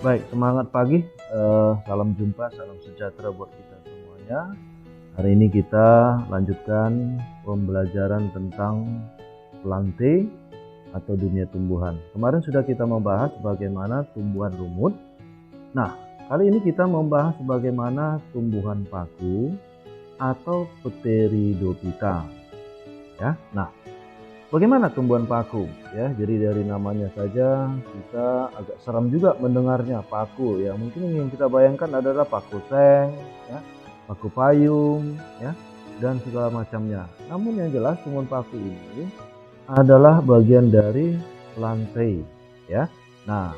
Baik, semangat pagi, salam jumpa, salam sejahtera buat kita semuanya. Hari ini kita lanjutkan pembelajaran tentang plantae atau dunia tumbuhan. Kemarin sudah kita membahas bagaimana tumbuhan lumut. Nah, kali ini kita membahas bagaimana tumbuhan paku atau Pteridophyta. Ya, nah, bagaimana tumbuhan paku? Ya, jadi dari namanya saja kita agak seram juga mendengarnya, paku. Ya, mungkin yang kita bayangkan adalah paku seng, ya, paku payung, ya, dan segala macamnya. Namun yang jelas tumbuhan paku ini adalah bagian dari plantae, ya. Nah,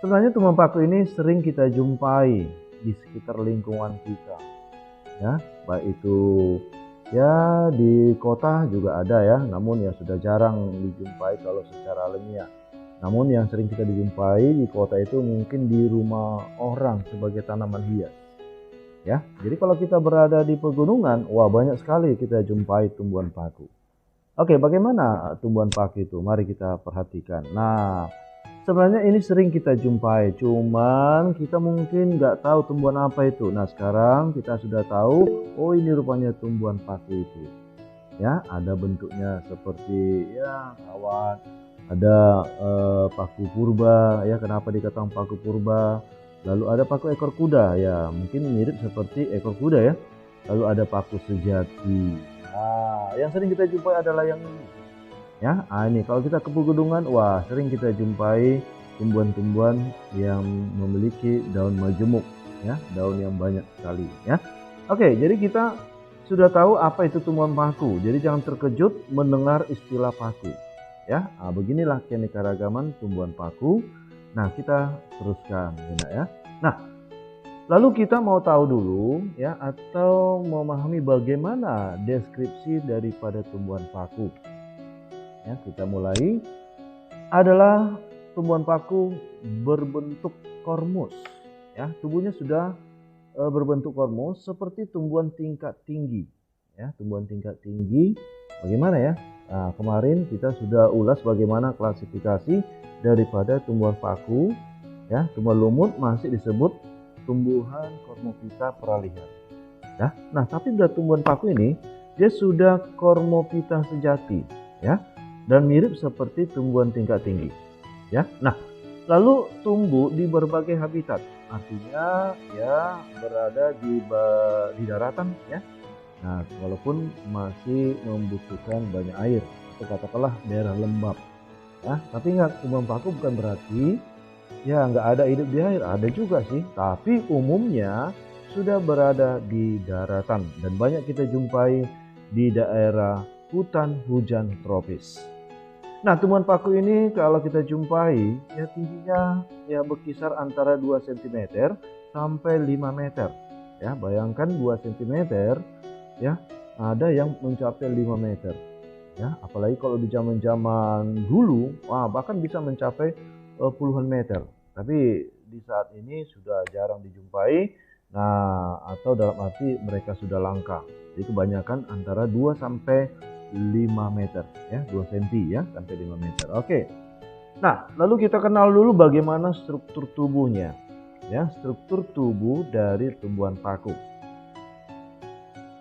sebenarnya tumbuhan paku ini sering kita jumpai di sekitar lingkungan kita, ya, baik itu ya di kota juga ada ya, namun ya sudah jarang dijumpai kalau secara alamiah. Namun yang sering kita dijumpai di kota itu mungkin di rumah orang sebagai tanaman hias. Ya, jadi kalau kita berada di pegunungan, wah banyak sekali kita jumpai tumbuhan paku. Oke, bagaimana tumbuhan paku itu? Mari kita perhatikan. Nah, sebenarnya ini sering kita jumpai, cuman kita mungkin nggak tahu tumbuhan apa itu. Nah, sekarang kita sudah tahu, oh ini rupanya tumbuhan paku itu. Ya, ada bentuknya seperti ya kawan, ada paku purba. Ya, kenapa dikatakan paku purba? Lalu ada paku ekor kuda. Ya, mungkin mirip seperti ekor kuda ya. Lalu ada paku sejati. Nah, yang sering kita jumpai adalah yang ini. Ya, ini kalau kita ke pegunungan, wah sering kita jumpai tumbuhan-tumbuhan yang memiliki daun majemuk, ya, daun yang banyak sekali, ya. Oke, jadi kita sudah tahu apa itu tumbuhan paku. Jadi jangan terkejut mendengar istilah paku, ya. Nah, beginilah keanekaragaman tumbuhan paku. Nah, kita teruskan, ya. Nah, lalu kita mau tahu dulu, ya, atau memahami bagaimana deskripsi daripada tumbuhan paku. Ya, kita mulai. Adalah tumbuhan paku berbentuk kormus. Ya, tubuhnya sudah berbentuk kormus seperti tumbuhan tingkat tinggi. Ya, tumbuhan tingkat tinggi. Bagaimana ya? Nah, kemarin kita sudah ulas bagaimana klasifikasi daripada tumbuhan paku. Ya, tumbuhan lumut masih disebut tumbuhan Cormophyta peralihan. Ya, nah tapi udah tumbuhan paku ini dia sudah Cormophyta sejati. Ya. Dan mirip seperti tumbuhan tingkat tinggi, ya. Nah, lalu tumbuh di berbagai habitat, artinya ya berada di daratan, ya. Nah, walaupun masih membutuhkan banyak air atau katakanlah daerah lembab, ya. Tapi ingat, tumbuhan paku bukan berarti ya nggak ada hidup di air, ada juga sih. Tapi umumnya sudah berada di daratan dan banyak kita jumpai di daerah hutan hujan tropis. Nah, tumbuhan paku ini kalau kita jumpai ya tingginya ya berkisar antara 2 cm sampai 5 meter. Ya, bayangkan 2 cm ya, ada yang mencapai 5 meter. Ya, apalagi kalau di zaman-zaman dulu, wah bahkan bisa mencapai puluhan meter. Tapi di saat ini sudah jarang dijumpai. Nah, atau dalam arti mereka sudah langka. Jadi kebanyakan antara 2 sampai 5 meter, ya, 2 cm ya sampai 5 meter. Oke. Nah, lalu kita kenal dulu bagaimana struktur tubuhnya. Ya, struktur tubuh dari tumbuhan paku.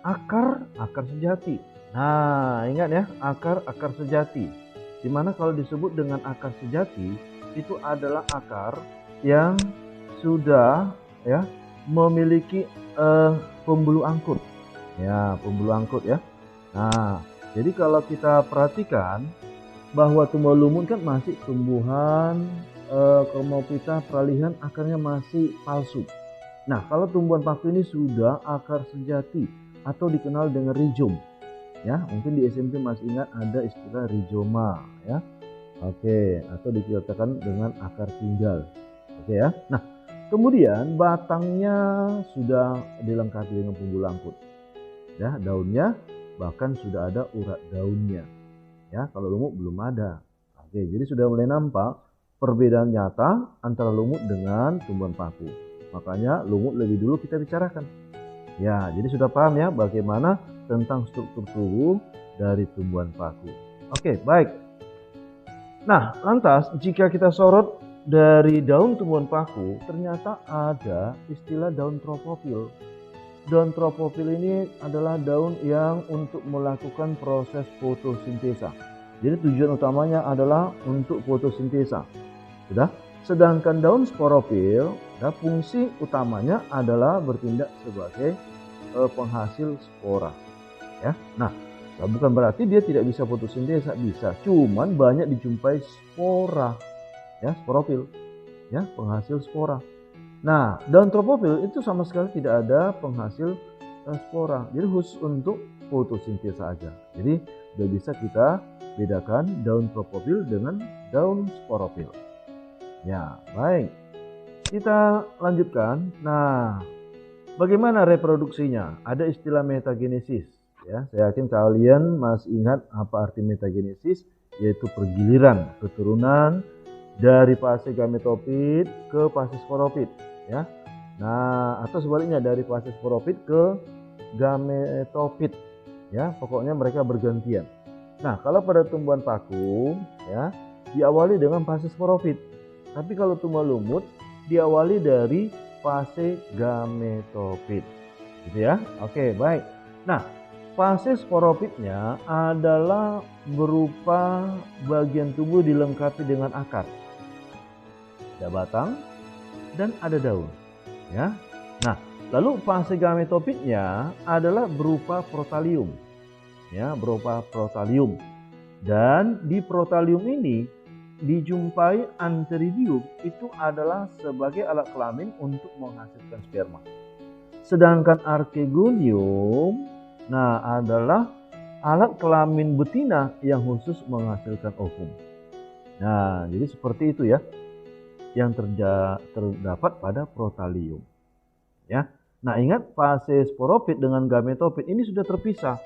Akar sejati. Nah, ingat ya, akar sejati. Dimana kalau disebut dengan akar sejati itu adalah akar yang sudah ya memiliki pembuluh angkut. Ya, pembuluh angkut ya. Nah, jadi kalau kita perhatikan bahwa tumbuhan lumut kan masih tumbuhan Cormophyta peralihan, akarnya masih palsu. Nah, kalau tumbuhan paku ini sudah akar sejati atau dikenal dengan rhizome. Ya, mungkin di SMP masih ingat ada istilah rhizoma, ya. Oke, atau dikatakan dengan akar tinggal. Oke ya. Nah, kemudian batangnya sudah dilengkapi dengan pembuluh angkut. Ya, daunnya bahkan sudah ada urat daunnya. Ya, kalau lumut belum ada. Oke, jadi sudah mulai nampak perbedaan nyata antara lumut dengan tumbuhan paku. Makanya lumut lebih dulu kita bicarakan. Ya, jadi sudah paham ya bagaimana tentang struktur tubuh dari tumbuhan paku. Oke, baik. Nah, lantas jika kita sorot dari daun tumbuhan paku ternyata ada istilah daun tropofil. Daun tropofil ini adalah daun yang untuk melakukan proses fotosintesa. Jadi tujuan utamanya adalah untuk fotosintesa. Sudah? Sedangkan daun sporofil, fungsi utamanya adalah bertindak sebagai penghasil spora. Ya. Nah, bukan berarti dia tidak bisa fotosintesa, bisa. Cuman banyak dijumpai spora. Ya, sporofil, ya, penghasil spora. Nah, daun tropofil itu sama sekali tidak ada penghasil spora. Jadi khusus untuk fotosintesa aja. Jadi sudah bisa kita bedakan daun tropofil dengan daun sporofil. Ya, baik. Kita lanjutkan. Nah, bagaimana reproduksinya? Ada istilah metagenesis. Ya, saya yakin kalian masih ingat apa arti metagenesis, yaitu pergiliran keturunan dari fase gametofit ke fase sporofit, ya. Nah, atau sebaliknya dari fase sporofit ke gametofit, ya. Pokoknya mereka bergantian. Nah, kalau pada tumbuhan paku, ya, diawali dengan fase sporofit. Tapi kalau tumbuhan lumut diawali dari fase gametofit, gitu ya. Oke, baik. Nah, fase sporofitnya adalah berupa bagian tubuh dilengkapi dengan akar, ada batang dan ada daun, ya. Nah, lalu fase gametofitnya adalah berupa protalium, ya, berupa protalium. Dan di protalium ini dijumpai antheridium, itu adalah sebagai alat kelamin untuk menghasilkan sperma. Sedangkan archegonium, nah, adalah alat kelamin betina yang khusus menghasilkan ovum. Nah, jadi seperti itu ya yang terdapat pada protalium, ya. Nah, ingat fase sporofit dengan gametofit ini sudah terpisah.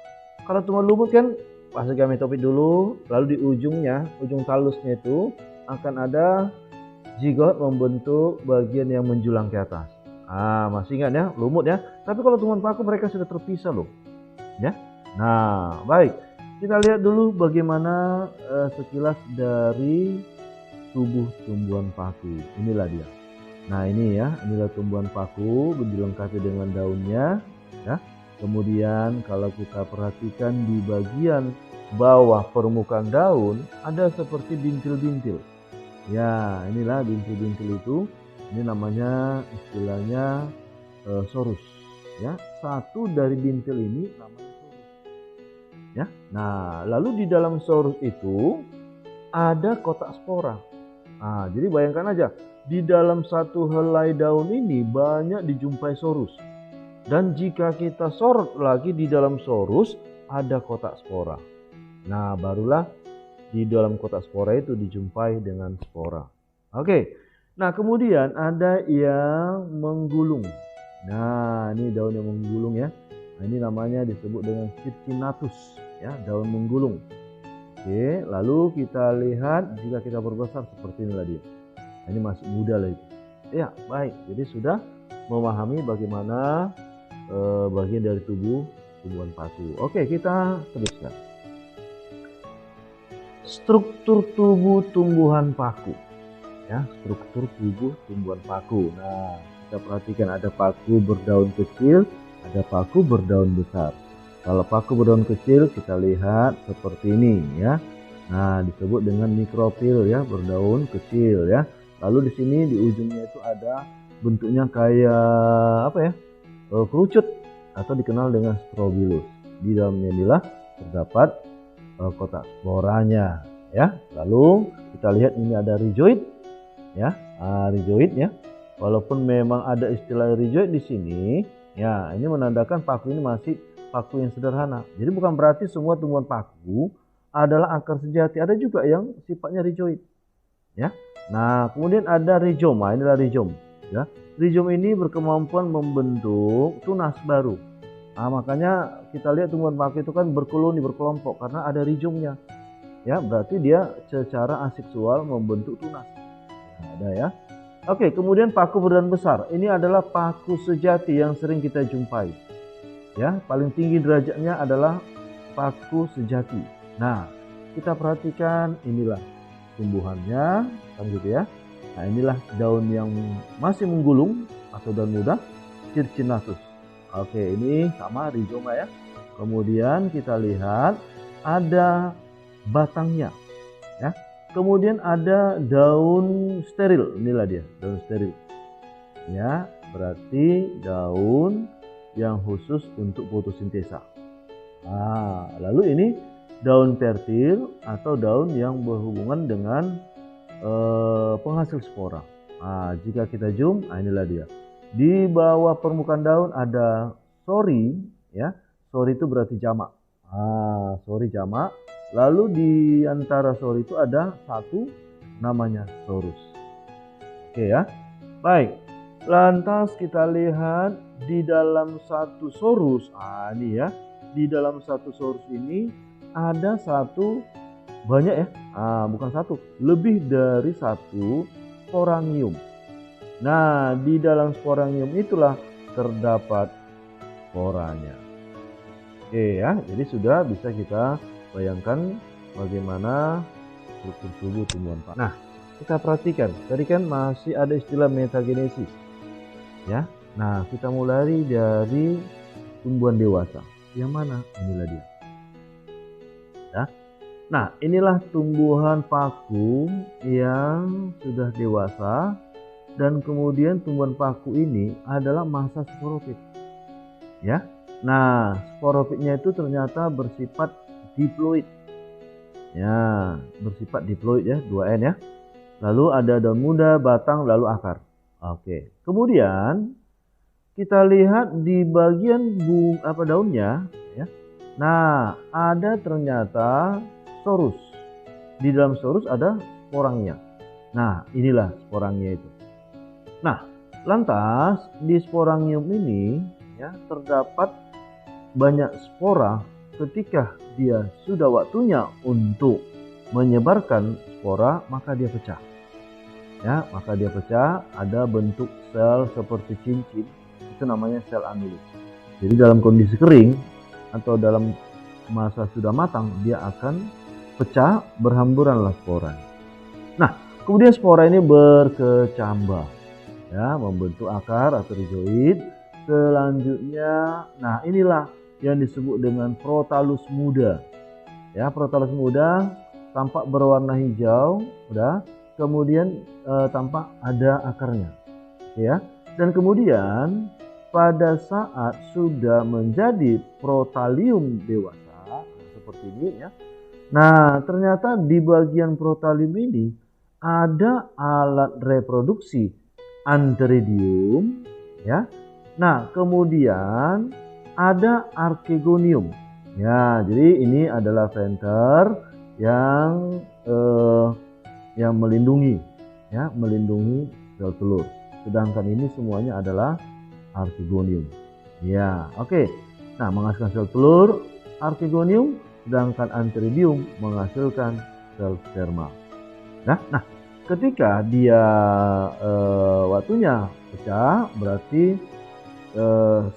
Kalau tumbuhan lumut kan fase gametofit dulu, lalu di ujungnya, ujung talusnya itu akan ada zigot membentuk bagian yang menjulang ke atas. Masih ingat ya, lumut ya. Tapi kalau tumbuhan paku mereka sudah terpisah loh, ya. Nah, baik. Kita lihat dulu bagaimana sekilas dari tubuh tumbuhan paku. Inilah dia. Nah, ini ya, inilah tumbuhan paku dilengkapi dengan daunnya, ya. Kemudian kalau kita perhatikan di bagian bawah permukaan daun ada seperti bintil-bintil. Ya, inilah bintil-bintil itu. Ini namanya istilahnya sorus, ya. Satu dari bintil ini namanya sorus, ya. Nah, lalu di dalam sorus itu ada kotak spora. Jadi bayangkan aja, di dalam satu helai daun ini banyak dijumpai sorus. Dan jika kita sorot lagi di dalam sorus ada kotak spora. Nah, barulah di dalam kotak spora itu dijumpai dengan spora. Oke. Nah, kemudian ada yang menggulung. Nah, ini daun yang menggulung ya. Nah, ini namanya disebut dengan circinatus, ya, daun menggulung. Oke, lalu kita lihat jika kita berbesar seperti inilah dia. Nah, ini masih muda lagi. Ya, baik. Jadi sudah memahami bagaimana bagian dari tumbuhan paku. Oke, kita teruskan. Struktur tubuh tumbuhan paku. Ya, struktur tubuh tumbuhan paku. Nah, kita perhatikan ada paku berdaun kecil, ada paku berdaun besar. Kalau paku berdaun kecil kita lihat seperti ini ya. Nah, disebut dengan mikrofil ya, berdaun kecil ya. Lalu di sini di ujungnya itu ada bentuknya kayak apa ya? Kerucut atau dikenal dengan strobilus. Di dalamnya inilah terdapat kotak sporanya ya. Lalu kita lihat ini ada rhizoid ya, rhizoid ya. Walaupun memang ada istilah rhizoid di sini, ya ini menandakan paku ini masih paku yang sederhana. Jadi bukan berarti semua tumbuhan paku adalah akar sejati. Ada juga yang sifatnya rhizoid, ya. Nah, kemudian ada rhizom. Inilah rhizom, ya. Rhizom ini berkemampuan membentuk tunas baru. Makanya kita lihat tumbuhan paku itu kan berkoloni, berkelompok karena ada rhizomnya. Ya, berarti dia secara aseksual membentuk tunas. Nah, ada ya. Oke, kemudian paku berdaun besar. Ini adalah paku sejati yang sering kita jumpai. Ya, paling tinggi derajatnya adalah paku sejati. Nah, kita perhatikan inilah tumbuhannya, kan gitu ya. Nah, inilah daun yang masih menggulung atau daun muda, Circinatus. Oke, ini sama rhizoma ya. Kemudian kita lihat ada batangnya ya. Kemudian ada daun steril, inilah dia, daun steril. Ya, berarti daun yang khusus untuk fotosintesa. Nah, lalu ini daun fertil atau daun yang berhubungan dengan penghasil spora. Nah, jika kita zoom, inilah dia. Di bawah permukaan daun ada sori, ya. Sori itu berarti jamak. Sori jamak. Lalu di antara sori itu ada satu namanya sorus. Oke ya. Baik. Lantas kita lihat di dalam satu sorus. Ini ya. Di dalam satu sorus ini ada satu, banyak ya, bukan satu, lebih dari satu sporangium. Nah, di dalam sporangium itulah terdapat sporanya. Oke ya, jadi sudah bisa kita bayangkan bagaimana struktur tubuh tumbuhan padi. Nah, kita perhatikan, tadi kan masih ada istilah metagenesis ya. Nah, kita mulai dari tumbuhan dewasa. Yang mana? Inilah dia. Ya. Nah, inilah tumbuhan paku yang sudah dewasa, dan kemudian tumbuhan paku ini adalah masa sporofit. Ya. Nah, sporofitnya itu ternyata bersifat diploid. Ya, bersifat diploid ya, 2N ya. Lalu ada daun muda, batang, lalu akar. Oke. Kemudian kita lihat di bagian daunnya ya. Nah, ada ternyata sorus. Di dalam sorus ada sporangnya. Nah, inilah sporangnya itu. Nah, lantas di sporangium ini ya terdapat banyak spora. Ketika dia sudah waktunya untuk menyebarkan spora, maka dia pecah. Ya, maka dia pecah, ada bentuk sel seperti cincin. Itu namanya sel anulus. Jadi dalam kondisi kering atau dalam masa sudah matang, dia akan pecah, berhamburanlah spora. Nah, kemudian spora ini berkecambah ya, membentuk akar atau rizoid. Selanjutnya, nah inilah yang disebut dengan protalus muda. Ya, protalus muda tampak berwarna hijau, udah. Kemudian tampak ada akarnya. Ya. Dan kemudian pada saat sudah menjadi protalium dewasa seperti ini ya. Nah, ternyata di bagian protalium ini ada alat reproduksi antheridium ya. Nah, kemudian ada archegonium. Ya, jadi ini adalah venter yang melindungi ya, melindungi sel telur. Sedangkan ini semuanya adalah archegonium. Ya, oke. Nah, menghasilkan sel telur archegonium, sedangkan antheridium menghasilkan sel sperma. Nah, ketika dia waktunya pecah, berarti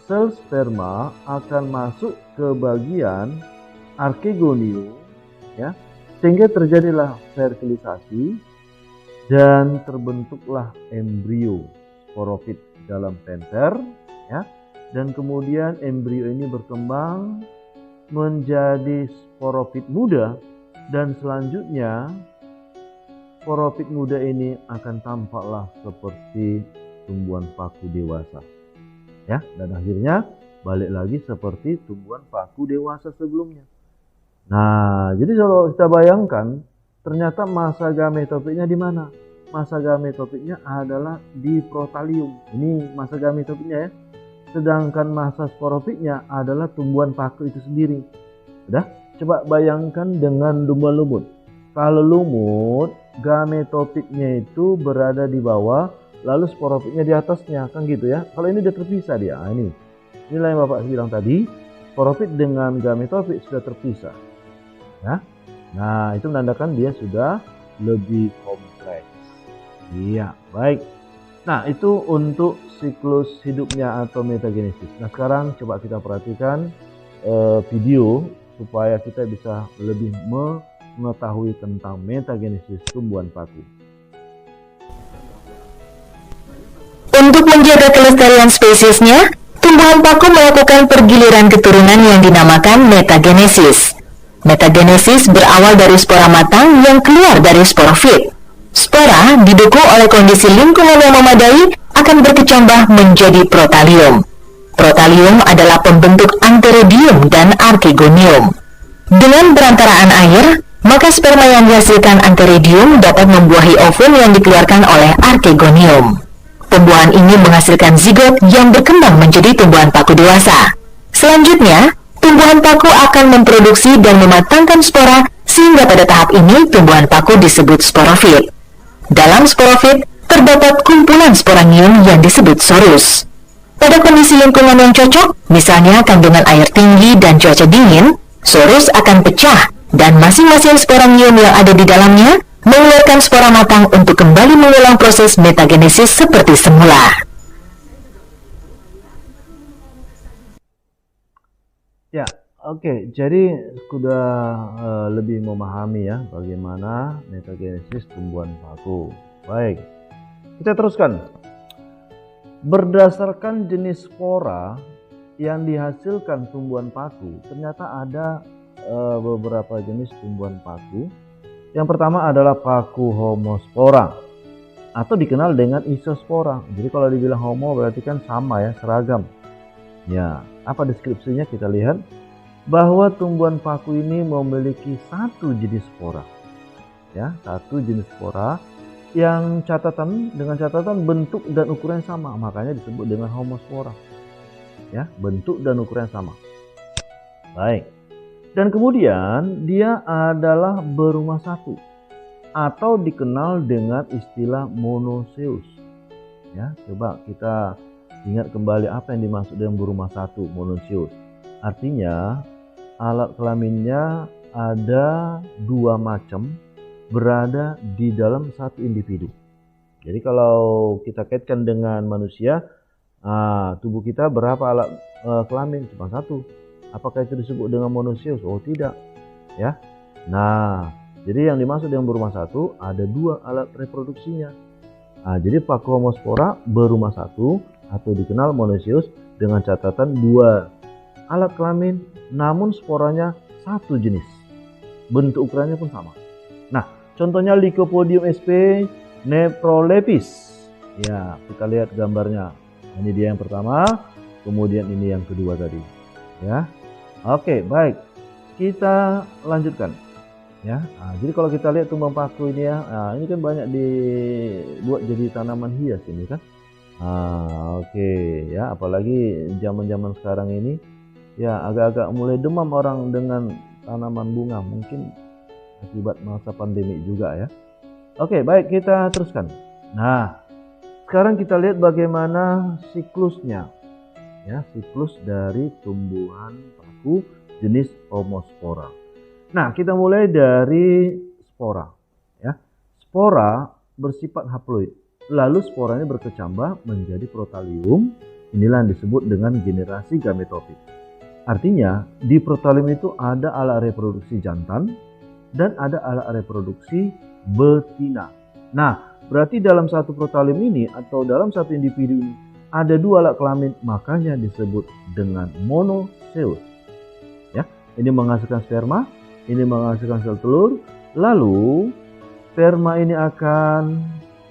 sel sperma akan masuk ke bagian archegonium ya, sehingga terjadilah fertilisasi dan terbentuklah embrio sporofit dalam venter ya. Dan kemudian embrio ini berkembang menjadi sporofit muda, dan selanjutnya sporofit muda ini akan tampaklah seperti tumbuhan paku dewasa. Ya, dan akhirnya balik lagi seperti tumbuhan paku dewasa sebelumnya. Nah, jadi kalau kita bayangkan, ternyata masa gametopiknya di mana? Masa gametopiknya adalah di protalium. Ini masa gametopiknya ya. Sedangkan masa sporofitnya adalah tumbuhan paku itu sendiri. Udah? Coba bayangkan dengan lumut-lumut. Kalau lumut, gametopiknya itu berada di bawah, lalu sporofitnya di atasnya, kan gitu ya. Kalau ini udah terpisah dia. Inilah yang Bapak bilang tadi, sporofit dengan gametofit sudah terpisah. Ya. Nah, itu menandakan dia sudah lebih kompleks. Iya, baik. Nah, itu untuk siklus hidupnya atau metagenesis. Nah, sekarang coba kita perhatikan video supaya kita bisa lebih mengetahui tentang metagenesis tumbuhan paku. Untuk menjaga kelestarian spesiesnya, tumbuhan paku melakukan pergiliran keturunan yang dinamakan metagenesis. Metagenesis berawal dari spora matang yang keluar dari sporofit. Spora didukung oleh kondisi lingkungan yang memadai akan berkecambah menjadi protalium. Protalium adalah pembentuk antheridium dan archegonium. Dengan berantaraan air, maka sperma yang dihasilkan antheridium dapat membuahi ovum yang dikeluarkan oleh archegonium. Pembuahan ini menghasilkan zigot yang berkembang menjadi tumbuhan paku dewasa. Selanjutnya, tumbuhan paku akan memproduksi dan mematangkan spora sehingga pada tahap ini tumbuhan paku disebut sporofit. Dalam sporofit terdapat kumpulan sporangium yang disebut sorus. Pada kondisi lingkungan yang cocok, misalnya kandungan air tinggi dan cuaca dingin, sorus akan pecah dan masing-masing sporangium yang ada di dalamnya mengeluarkan spora matang untuk kembali mengulang proses metagenesis seperti semula. Ya, oke. Jadi sudah lebih memahami ya bagaimana metagenesis tumbuhan paku. Baik, kita teruskan. Berdasarkan jenis spora yang dihasilkan tumbuhan paku, ternyata ada beberapa jenis tumbuhan paku. Yang pertama adalah paku homospora atau dikenal dengan isospora. Jadi kalau dibilang homo berarti kan sama ya, seragam. Ya, apa deskripsinya? Kita lihat bahwa tumbuhan paku ini memiliki satu jenis spora. Ya, satu jenis spora yang dengan catatan bentuk dan ukuran sama, makanya disebut dengan homospora. Ya, bentuk dan ukuran sama. Baik. Dan kemudian dia adalah berumah satu atau dikenal dengan istilah monoecious. Ya, coba kita ingat kembali apa yang dimaksud dengan berumah satu, monoecious. Artinya alat kelaminnya ada dua macam berada di dalam satu individu. Jadi kalau kita kaitkan dengan manusia, tubuh kita berapa alat kelamin? Cuma satu. Apakah itu disebut dengan monoecious? Oh tidak, ya. Nah, jadi yang dimaksud dengan berumah satu ada dua alat reproduksinya. Jadi paku homospora berumah satu atau dikenal monoecious dengan catatan dua alat kelamin, namun sporanya satu jenis. Bentuk ukurannya pun sama. Nah, contohnya Lycopodium sp. nephrolepis. Ya, kita lihat gambarnya. Ini dia yang pertama, kemudian ini yang kedua tadi. Ya, oke, baik. Kita lanjutkan. Ya, jadi kalau kita lihat tumbuhan paku ini ya, ini kan banyak dibuat jadi tanaman hias ini kan. Oke, ya, apalagi zaman-zaman sekarang ini, ya agak-agak mulai demam orang dengan tanaman bunga, mungkin akibat masa pandemi juga ya. Oke, baik, kita teruskan. Nah, sekarang kita lihat bagaimana siklusnya. Ya, siklus dari tumbuhan paku jenis homospora. Nah, kita mulai dari spora. Ya, spora bersifat haploid. Lalu sporanya berkecambah menjadi protalium. Inilah yang disebut dengan generasi gametofit. Artinya di protalium itu ada alat reproduksi jantan dan ada alat reproduksi betina. Nah, berarti dalam satu protalium ini atau dalam satu individu ini ada dua alat kelamin, makanya disebut dengan monoecious. Ya, ini menghasilkan sperma, ini menghasilkan sel telur, lalu sperma ini akan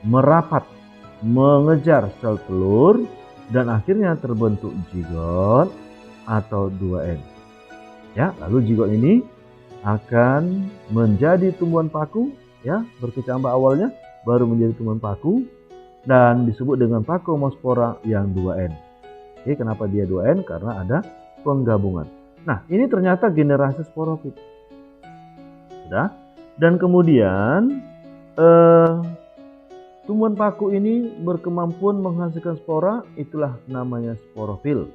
merapat mengejar sel telur dan akhirnya terbentuk zigot atau 2N. Ya, lalu zigot ini akan menjadi tumbuhan paku, ya, berkecambah awalnya baru menjadi tumbuhan paku. Dan disebut dengan paku homospora yang 2N. Oke, kenapa dia 2N? Karena ada penggabungan. Nah, ini ternyata generasi sporofit. Sudah. Dan kemudian tumbuhan paku ini berkemampuan menghasilkan spora, itulah namanya sporofil.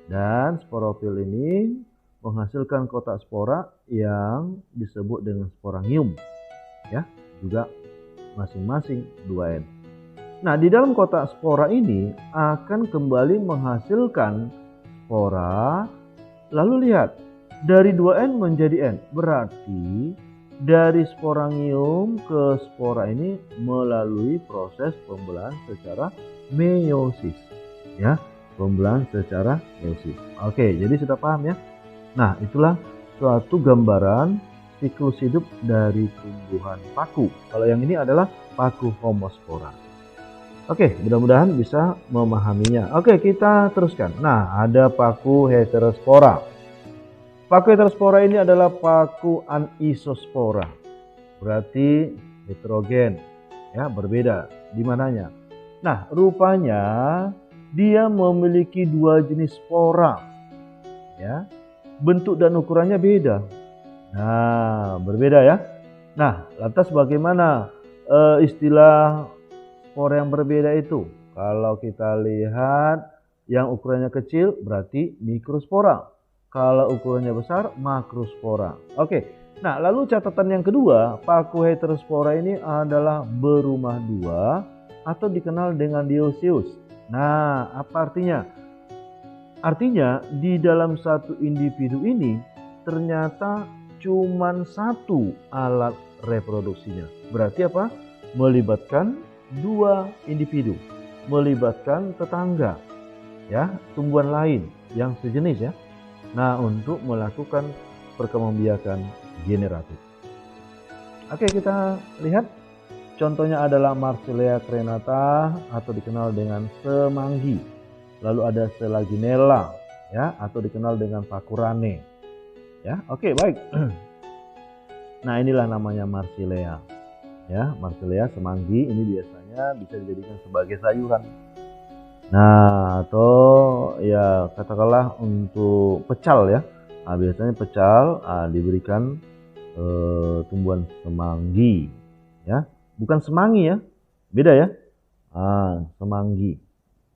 Dan sporofil ini menghasilkan kotak spora yang disebut dengan sporangium. Ya, juga masing-masing 2N. Nah, di dalam kotak spora ini akan kembali menghasilkan spora. Lalu lihat, dari 2N menjadi N. Berarti dari sporangium ke spora ini melalui proses pembelahan secara meiosis, ya, pembelahan secara meiosis. Oke, jadi sudah paham ya. Nah, itulah suatu gambaran siklus hidup dari tumbuhan paku. Kalau yang ini adalah paku Homospora. Oke, mudah-mudahan bisa memahaminya. Oke, kita teruskan. Nah, ada paku Heterospora. Paku Heterospora ini adalah paku anisospora. Berarti heterogen, ya, berbeda. Di mananya? Nah, rupanya dia memiliki dua jenis spora. Ya. Bentuk dan ukurannya beda. Nah, berbeda ya. Nah, lantas bagaimana istilah spora yang berbeda itu? Kalau kita lihat yang ukurannya kecil berarti mikrospora. Kalau ukurannya besar makrospora. Oke. Nah, lalu catatan yang kedua, paku Heterospora ini adalah berumah dua atau dikenal dengan dioecious. Nah, apa artinya? Artinya di dalam satu individu ini ternyata cuma satu alat reproduksinya. Berarti apa? Melibatkan dua individu, melibatkan tetangga, ya, tumbuhan lain yang sejenis ya. Nah, untuk melakukan perkembangbiakan generatif. Oke, kita lihat contohnya adalah Marsilea crenata atau dikenal dengan semanggi. Lalu ada Selaginella, ya, atau dikenal dengan paku rane. Ya, oke, baik. Nah, inilah namanya Marsilea. Ya, Marsilea semanggi ini biasanya bisa dijadikan sebagai sayuran. Nah, atau ya katakanlah untuk pecal ya. Nah, biasanya pecal diberikan tumbuhan semanggi, ya, bukan semangi ya, beda ya. Semanggi,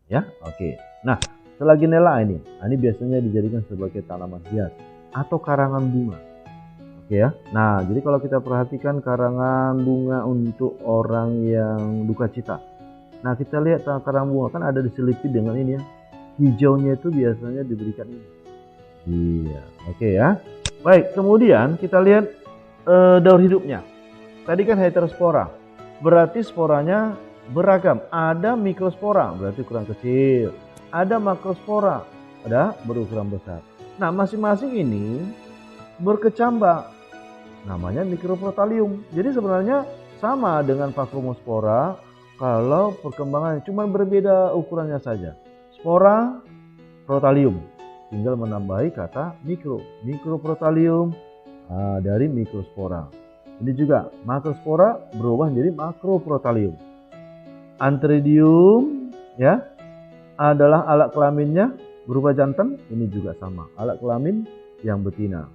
ya, oke. Nah, Selaginella ini biasanya dijadikan sebagai tanaman hias atau karangan bunga, oke ya. Nah, jadi kalau kita perhatikan karangan bunga untuk orang yang duka cita. Nah, kita lihat karangan bunga kan ada diselipin dengan ini ya, hijaunya itu biasanya diberikan ini. Iya, oke ya. Baik, kemudian kita lihat daur hidupnya. Tadi kan heterospora, berarti sporanya beragam. Ada mikrospora, berarti ukuran kecil. Ada makrospora, ada berukuran besar. Nah, masing-masing ini berkecambah, namanya mikroprotalium. Jadi sebenarnya sama dengan paku Homospora kalau perkembangannya, cuma berbeda ukurannya saja. Spora, protalium, tinggal menambahi kata mikroprotalium dari mikrospora. Ini juga makrospora berubah menjadi makroprotalium. Antheridium ya adalah alat kelaminnya berupa jantan, ini juga sama, alat kelamin yang betina.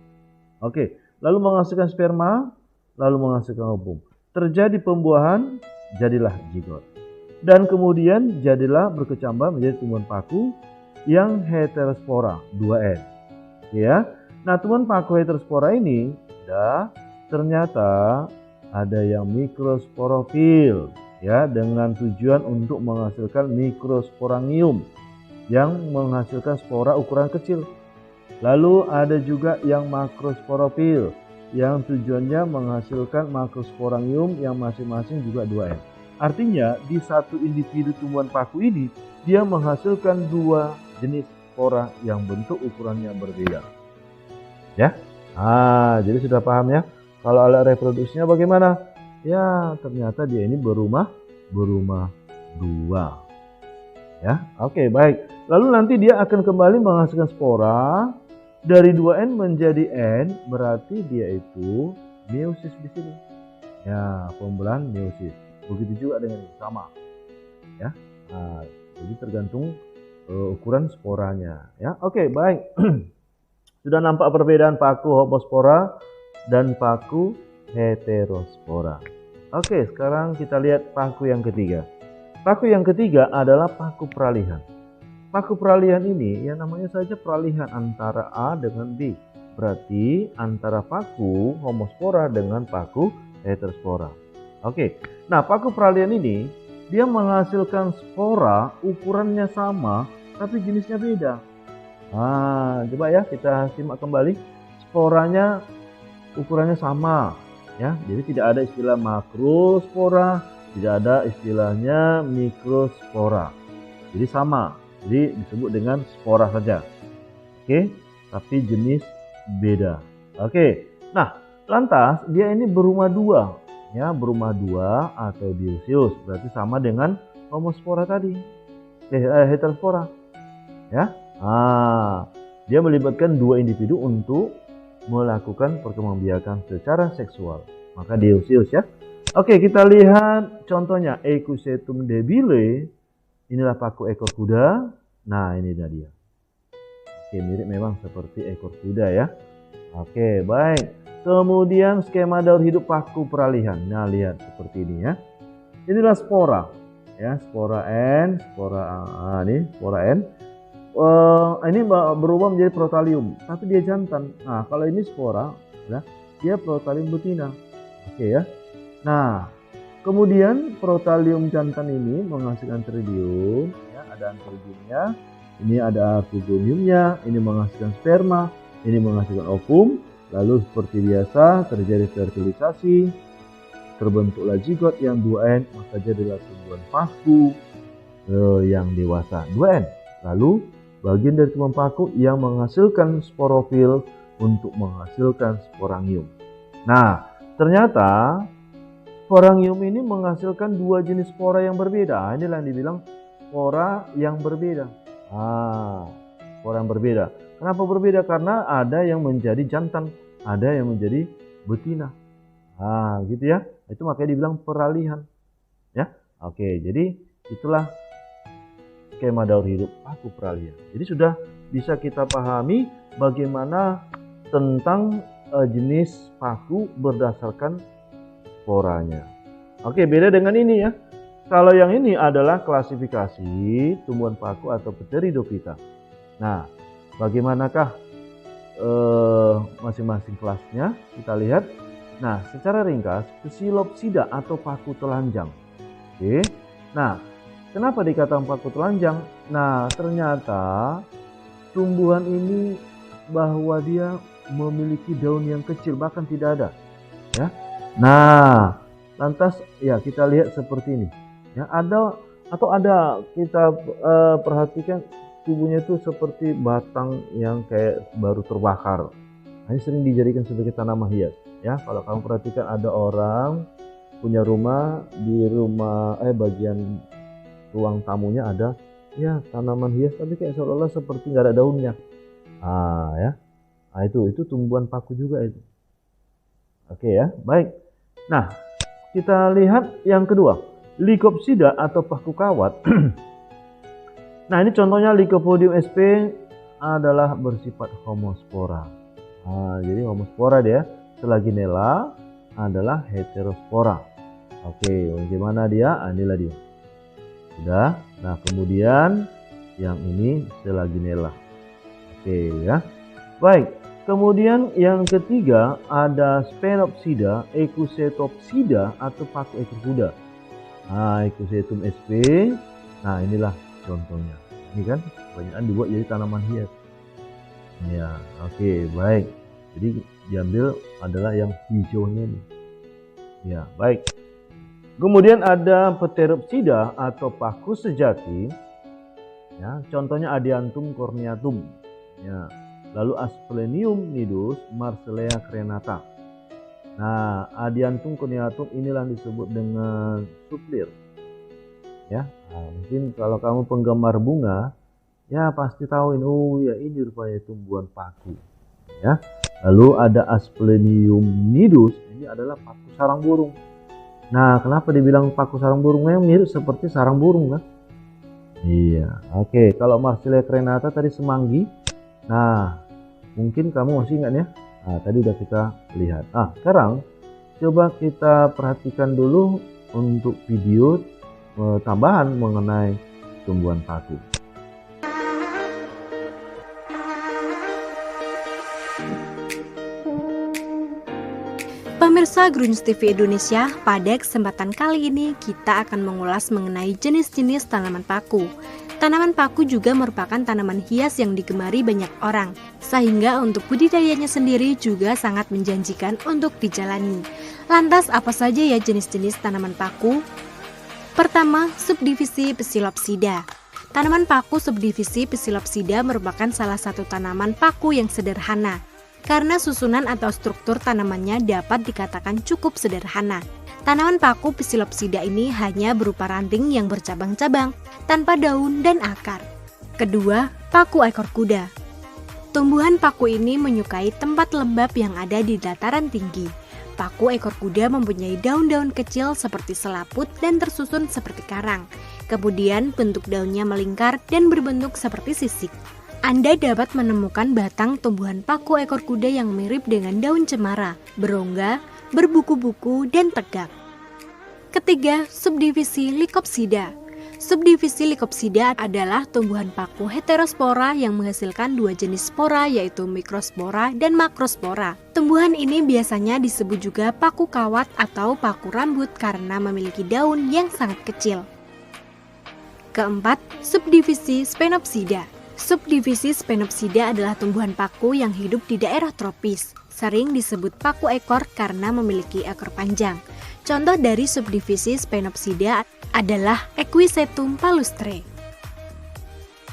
Oke, lalu menghasilkan sperma, lalu menghasilkan ovum. Terjadi pembuahan, jadilah zigot. Dan kemudian jadilah berkecambah menjadi tumbuhan paku yang heterospora 2N. Ya. Nah, tumbuhan paku heterospora ini ternyata ada yang mikrosporofil ya, dengan tujuan untuk menghasilkan mikrosporangium yang menghasilkan spora ukuran kecil. Lalu ada juga yang makrosporofil yang tujuannya menghasilkan makrosporangium yang masing-masing juga 2N. Artinya di satu individu tumbuhan paku ini dia menghasilkan dua jenis spora yang bentuk ukurannya berbeda. Ya. Jadi sudah paham ya. Kalau alat reproduksinya bagaimana? Ya, ternyata dia ini berumah dua. Ya, oke, baik. Lalu nanti dia akan kembali menghasilkan spora dari 2N menjadi N, berarti dia itu meiosis di sini. Ya, pembelahan meiosis. Begitu juga dengan ini, sama. Ya. Jadi tergantung ukuran sporanya, ya. Oke, baik. Sudah nampak perbedaan paku Homospora dan paku Heterospora. Oke, sekarang kita lihat paku yang ketiga. Paku yang ketiga adalah paku peralihan. Paku peralihan ini ya namanya saja peralihan antara A dengan B. Berarti antara paku Homospora dengan paku Heterospora. Oke, nah paku peralihan ini dia menghasilkan spora ukurannya sama tapi jenisnya beda. Coba ya kita simak kembali. Sporanya ukurannya sama ya. Jadi tidak ada istilah makrospora, tidak ada istilahnya mikrospora. Jadi sama. Jadi disebut dengan spora saja. Oke, tapi jenis beda. Oke. Nah, lantas dia ini berumah dua, ya, berumah dua atau dioecious, berarti sama dengan homospora tadi. Heterospora. Ya. Dia melibatkan dua individu untuk melakukan perkembangbiakan secara seksual. Maka dioecious ya. Oke, kita lihat contohnya Equisetum debile. Inilah paku ekor kuda. Nah, ini dia. Oke, mirip memang seperti ekor kuda ya. Oke, baik. Kemudian skema daur hidup paku peralihan. Nah, lihat seperti ini ya. Inilah spora. Ya, spora N, ini spora N. Ini berubah menjadi protalium, tapi dia jantan. Nah, kalau ini spora, ya, dia protalium betina. Oke ya. Nah, kemudian protalium jantan ini menghasilkan tridium, ya, ada antridiumnya, ini ada artigoniumnya, ini menghasilkan sperma, ini menghasilkan ovum, lalu seperti biasa terjadi fertilisasi, terbentuklah zigot yang 2N, maka jadilah tumbuhan paku yang dewasa 2N. Lalu bagian dari tumbuhan paku yang menghasilkan sporofil untuk menghasilkan sporangium. Nah, ternyata sporangium ini menghasilkan dua jenis spora yang berbeda. Inilah yang dibilang spora yang berbeda. Spora yang berbeda. Kenapa berbeda? Karena ada yang menjadi jantan, ada yang menjadi betina. Gitu ya. Itu makanya dibilang peralihan. Ya. Oke, jadi itulah skema daur hidup paku peralihan. Jadi sudah bisa kita pahami bagaimana tentang jenis paku berdasarkan sporanya. Oke, beda dengan ini ya. Kalau yang ini adalah klasifikasi tumbuhan paku atau Pteridophyta. Nah, bagaimanakah masing-masing kelasnya? Kita lihat. Nah, secara ringkas, Psilopsida atau paku telanjang. Oke. Nah, kenapa dikatakan paku telanjang? Nah, ternyata tumbuhan ini bahwa dia memiliki daun yang kecil, bahkan tidak ada. Ya. Nah, lantas ya kita lihat seperti ini. Ya, ada kita perhatikan tubuhnya itu seperti batang yang kayak baru terbakar. Nah, ini sering dijadikan sebagai tanaman hias. Ya, kalau kamu perhatikan ada orang punya rumah, di rumah bagian ruang tamunya ada ya tanaman hias, tapi kayak seolah-olah seperti nggak ada daunnya. Ya. Nah, itu tumbuhan paku juga itu. Oke ya, baik. Nah, kita lihat yang kedua, Lycopsida atau paku kawat. Nah, ini contohnya Lycopodium sp adalah bersifat homospora. Jadi homospora dia. Selaginella adalah heterospora. Oke, bagaimana dia? Inilah dia. Sudah. Nah, kemudian yang ini Selaginella. Oke ya. Baik. Kemudian yang ketiga ada Sphenopsida, Equisetopsida atau paku ekor kuda. Equisetum sp. Nah, inilah contohnya. Ini kan kebanyakan dibuat jadi tanaman hias. Ya, oke, baik. Jadi diambil adalah yang hijaunya ini. Ya, baik. Kemudian ada Pteropsida atau paku sejati. Ya, contohnya Adiantum corneatum. Ya. Lalu Asplenium nidus, Marcellea crenata. Nah, Adiantum corneatum inilah yang disebut dengan suplir. Ya, mungkin kalau kamu penggemar bunga, ya pasti tahu ini. Oh ya, ini rupanya tumbuhan paku. Ya. Lalu ada Asplenium nidus, ini adalah paku sarang burung. Nah, kenapa dibilang paku sarang burung? Memang mirip seperti sarang burung kan? Iya, oke. Kalau Marcellea crenata tadi semanggi. Nah, mungkin kamu masih ingat ya? Nah, tadi udah kita lihat. Sekarang coba kita perhatikan dulu untuk video tambahan mengenai tumbuhan paku. Pemirsa Grunge TV Indonesia, pada kesempatan kali ini kita akan mengulas mengenai jenis-jenis tanaman paku. Tanaman paku juga merupakan tanaman hias yang digemari banyak orang, sehingga untuk budidayanya sendiri juga sangat menjanjikan untuk dijalani. Lantas apa saja ya jenis-jenis tanaman paku? Pertama, subdivisi Psilopsida. Tanaman paku subdivisi Psilopsida merupakan salah satu tanaman paku yang sederhana, karena susunan atau struktur tanamannya dapat dikatakan cukup sederhana. Tanaman paku Psilopsida ini hanya berupa ranting yang bercabang-cabang, tanpa daun dan akar. Kedua, paku ekor kuda. Tumbuhan paku ini menyukai tempat lembab yang ada di dataran tinggi. Paku ekor kuda mempunyai daun-daun kecil seperti selaput dan tersusun seperti karang. Kemudian bentuk daunnya melingkar dan berbentuk seperti sisik. Anda dapat menemukan batang tumbuhan paku ekor kuda yang mirip dengan daun cemara, berongga, berbuku-buku, dan tegak. Ketiga, subdivisi Lycopsida. Subdivisi Lycopsida adalah tumbuhan paku heterospora yang menghasilkan dua jenis spora, yaitu mikrospora dan makrospora. Tumbuhan ini biasanya disebut juga paku kawat atau paku rambut karena memiliki daun yang sangat kecil. Keempat, subdivisi Sphenopsida. Subdivisi Sphenopsida adalah tumbuhan paku yang hidup di daerah tropis. Sering disebut paku ekor karena memiliki ekor panjang. Contoh dari subdivisi Sphenopsida adalah Equisetum palustre.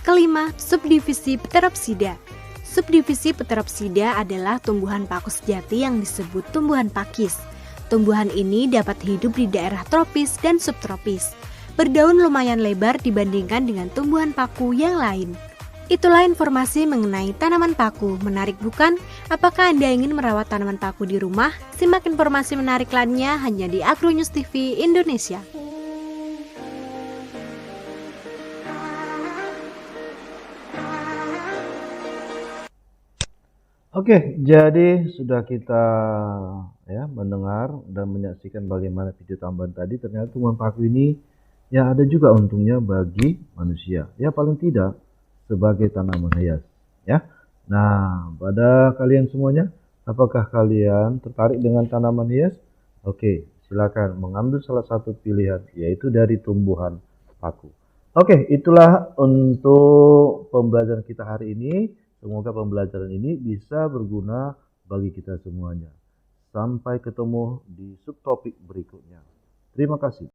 Kelima, subdivisi Pteropsida. Subdivisi Pteropsida adalah tumbuhan paku sejati yang disebut tumbuhan pakis. Tumbuhan ini dapat hidup di daerah tropis dan subtropis. Berdaun lumayan lebar dibandingkan dengan tumbuhan paku yang lain. Itulah informasi mengenai tanaman paku. Menarik bukan? Apakah Anda ingin merawat tanaman paku di rumah? Simak informasi menarik lainnya hanya di Agronews TV Indonesia. Oke, jadi sudah kita mendengar dan menyaksikan bagaimana video tambahan tadi. Ternyata tumbuhan paku ini ya ada juga untungnya bagi manusia. Ya paling tidak sebagai tanaman hias, ya. Nah, pada kalian semuanya, apakah kalian tertarik dengan tanaman hias? Oke, silakan mengambil salah satu pilihan, yaitu dari tumbuhan paku. Oke, itulah untuk pembelajaran kita hari ini. Semoga pembelajaran ini bisa berguna bagi kita semuanya. Sampai ketemu di subtopik berikutnya. Terima kasih.